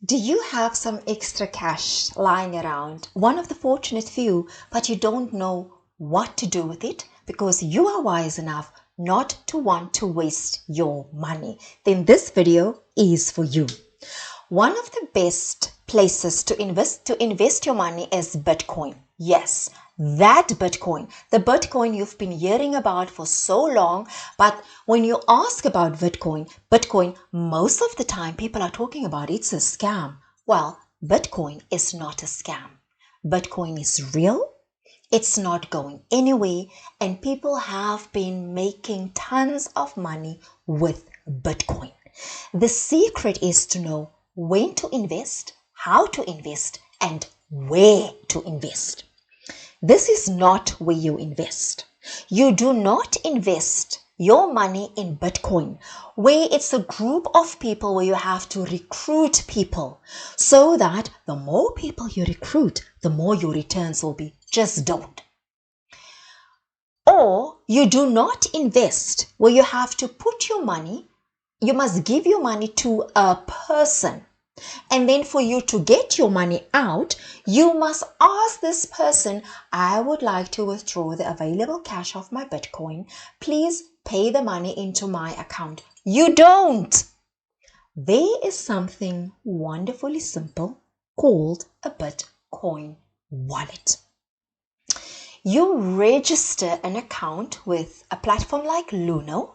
Do you have some extra cash lying around, one of the fortunate few, but you don't know what to do with it because you are wise enough not to want to waste your money? Then this video is for you. One of the best places to invest your money is Bitcoin. Yes, that Bitcoin, the Bitcoin you've been hearing about for so long. But when you ask about Bitcoin, most of the time people are talking about it's a scam. Well, Bitcoin is not a scam. Bitcoin is real. It's not going anywhere, and people have been making tons of money with Bitcoin. The secret is to know when to invest, how to invest, and where to invest. This is not where you invest. You do not invest your money in Bitcoin, where it's a group of people where you have to recruit people so that the more people you recruit, the more your returns will be. Just don't. Or you do not invest where you have to put your money, you must give your money to a person. And then for you to get your money out, you must ask this person, I would like to withdraw the available cash of my Bitcoin. Please pay the money into my account. You don't. There is something wonderfully simple called a Bitcoin wallet. You register an account with a platform like Luno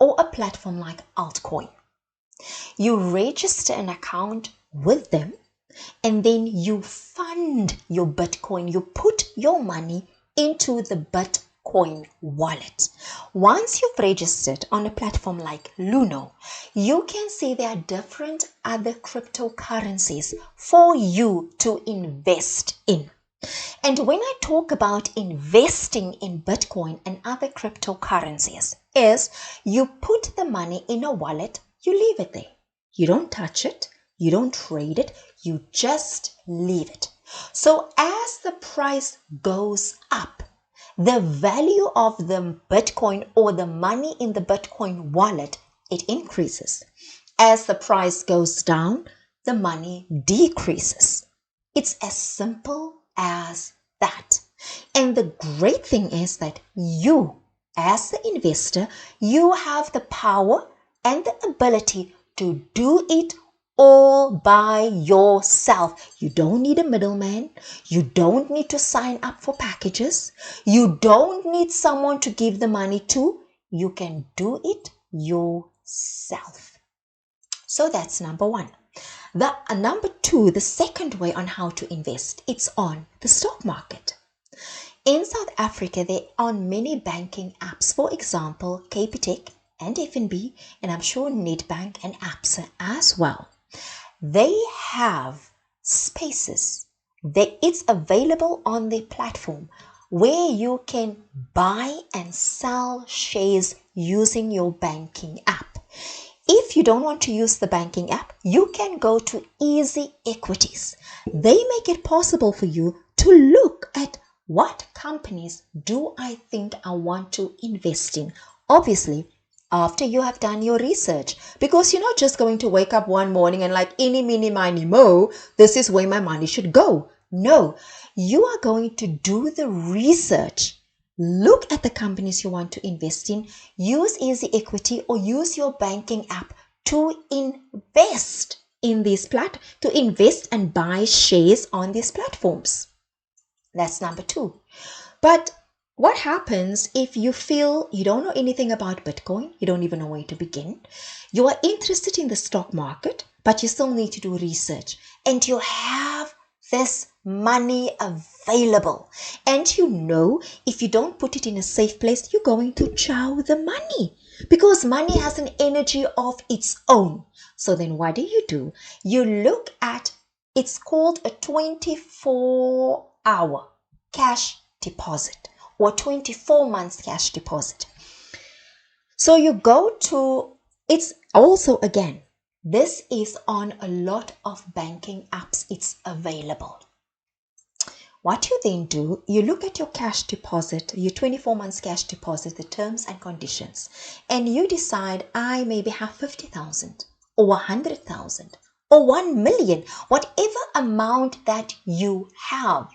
or a platform like Altcoin. You register an account with them, and then you fund your Bitcoin. You put your money into the Bitcoin wallet. Once you've registered on a platform like Luno, you can see there are different other cryptocurrencies for you to invest in. And when I talk about investing in Bitcoin and other cryptocurrencies, is you put the money in a wallet, you leave it there. You don't touch it, you don't trade it, you just leave it. So as the price goes up, the value of the Bitcoin or the money in the Bitcoin wallet, it increases. As the price goes down, the money decreases. It's as simple as that. And the great thing is that you, as the investor, you have the power and the ability to do it all by yourself. You don't need a middleman. You don't need to sign up for packages. You don't need someone to give the money to. You can do it yourself. So that's number one. Number two, the second way on how to invest, it's on the stock market. In South Africa, there are many banking apps, for example, Capitec and FNB, and I'm sure Nedbank and ABSA as well. They have spaces that it's available on their platform where you can buy and sell shares using your banking app. If you don't want to use the banking app, you can go to Easy Equities. They make it possible for you to look at what companies do I think I want to invest in. Obviously, after you have done your research, because you're not just going to wake up one morning and like eeny, meeny, miny, mo, this is where my money should go. No, you are going to do the research. Look at the companies you want to invest in, use Easy Equity or use your banking app to invest in these to invest and buy shares on these platforms. That's number two. But what happens if you feel you don't know anything about Bitcoin, you don't even know where to begin, you are interested in the stock market, but you still need to do research, and you have this money available, and you know if you don't put it in a safe place, you're going to chow the money because money has an energy of its own. So then what do? You look at, it's called a 24-hour cash deposit or 24 months cash deposit. So you go to, it's also, again, this is on a lot of banking apps, it's available. What you then do, you look at your cash deposit, your 24 months cash deposit, the terms and conditions, and you decide, I maybe have 50,000 or 100,000 or 1 million, whatever amount that you have,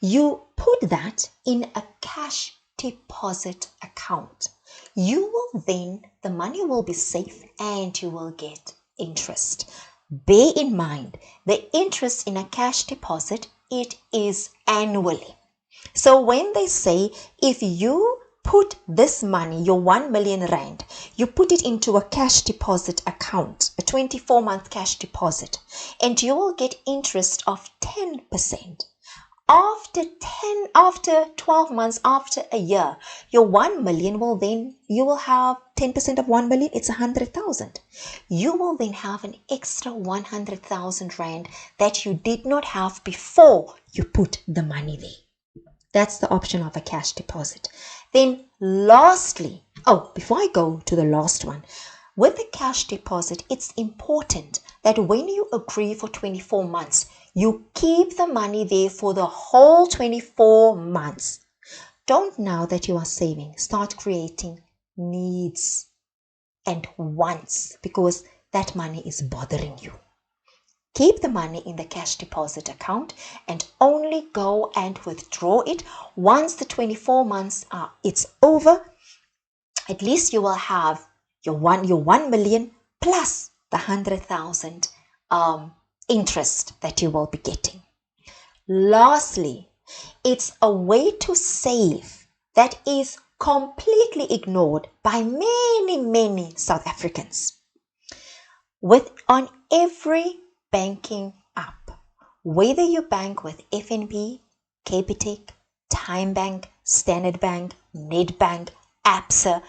you put that in a cash deposit account. You will then, the money will be safe and you will get interest. Bear in mind, the interest in a cash deposit, it is annually. So when they say, if you put this money, your 1 million rand, you put it into a cash deposit account, a 24-month cash deposit, and you will get interest of 10%. After 12 months, after a year, your 1 million will then, you will have 10% of 1 million, it's 100,000. You will then have an extra 100,000 rand that you did not have before you put the money there. That's the option of a cash deposit. Then lastly, before I go to the last one, with the cash deposit, it's important that when you agree for 24 months, you keep the money there for the whole 24 months. Don't, now that you are saving, start creating needs and wants because that money is bothering you. Keep the money in the cash deposit account and only go and withdraw it once the 24 months it's over. At least you will have your 1 million plus the 100,000 interest that you will be getting. Lastly, it's a way to save that is completely ignored by many South Africans. On every banking app, whether you bank with FNB, Capitec, Time Bank, Standard Bank, Nedbank, Absa,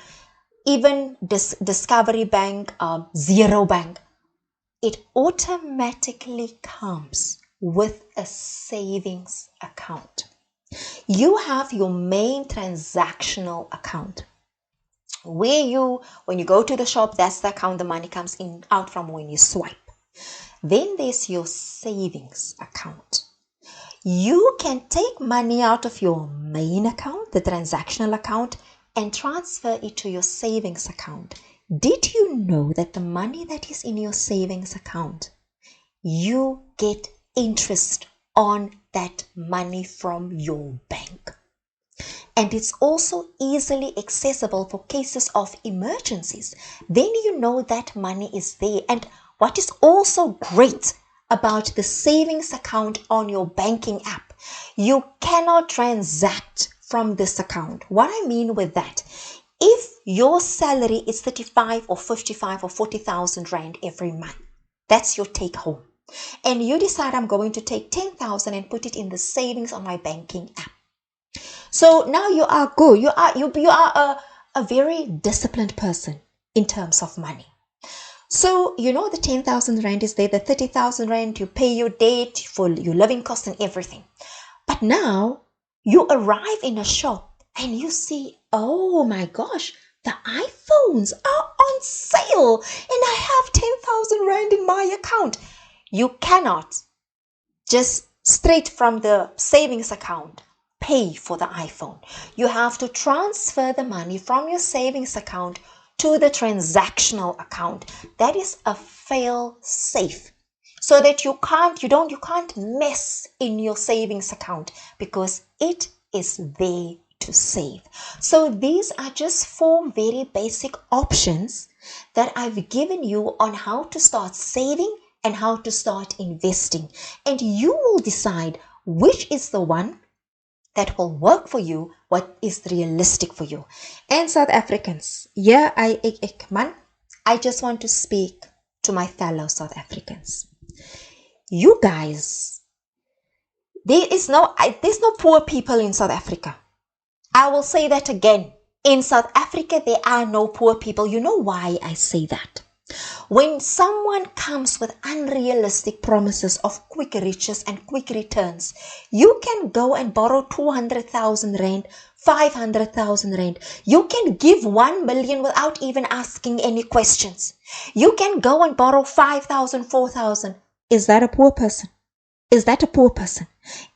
even Discovery Bank, Zero Bank, it automatically comes with a savings account. You have your main transactional account where when you go to the shop, that's the account the money comes out from when you swipe. Then there's your savings account. You can take money out of your main account, the transactional account, and transfer it to your savings account. Did you know that the money that is in your savings account, you get interest on that money from your bank? And it's also easily accessible for cases of emergencies. Then you know that money is there. And what is also great about the savings account on your banking app, you cannot transact from this account. What I mean with that, if your salary is 35 or 55 or 40,000 rand every month, that's your take home. And you decide, I'm going to take 10,000 and put it in the savings on my banking app. So now you are good. You are a very disciplined person in terms of money. So you know the 10,000 rand is there, the 30,000 rand, you pay your debt for your living costs and everything. But now you arrive in a shop and you see, oh my gosh, the iPhones are on sale and I have 10,000 rand in my account. You cannot just straight from the savings account pay for the iPhone. You have to transfer the money from your savings account to the transactional account. That is a fail safe, so that you can't mess in your savings account because it is there to save. So these are just 4 very basic options that I've given you on how to start saving and how to start investing, and you will decide which is the one that will work for you, what is realistic for you. And South Africans, I just want to speak to my fellow South Africans. You guys, there's no poor people in South Africa. I will say that again. In South Africa, there are no poor people. You know why I say that? When someone comes with unrealistic promises of quick riches and quick returns, you can go and borrow 200,000 rand, 500,000 rand. You can give 1 million without even asking any questions. You can go and borrow 5,000, 4,000. Is that a poor person? Is that a poor person?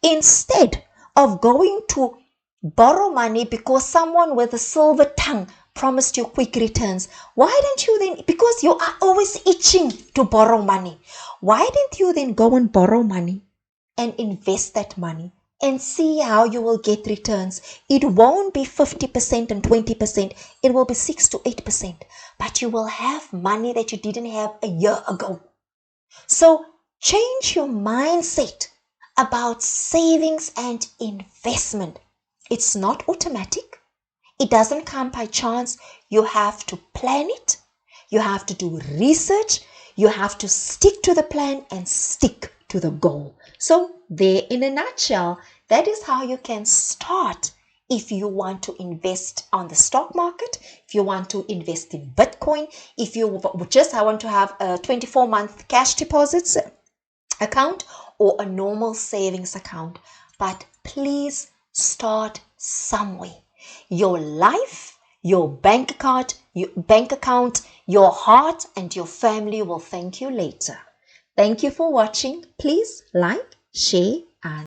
Instead of going to borrow money because someone with a silver tongue promised you quick returns. Why don't you then, because you are always itching to borrow money, why don't you then go and borrow money and invest that money and see how you will get returns? It won't be 50% and 20%. It will be 6 to 8%. But you will have money that you didn't have a year ago. So change your mindset about savings and investment. It's not automatic. It doesn't come by chance. You have to plan it. You have to do research. You have to stick to the plan and stick to the goal. So there, in a nutshell, that is how you can start if you want to invest on the stock market, if you want to invest in Bitcoin, if you just want to have a 24-month cash deposits account or a normal savings account. But please start somewhere. Your life, your bank account, your heart, and your family will thank you later. Thank you for watching. Please like, share,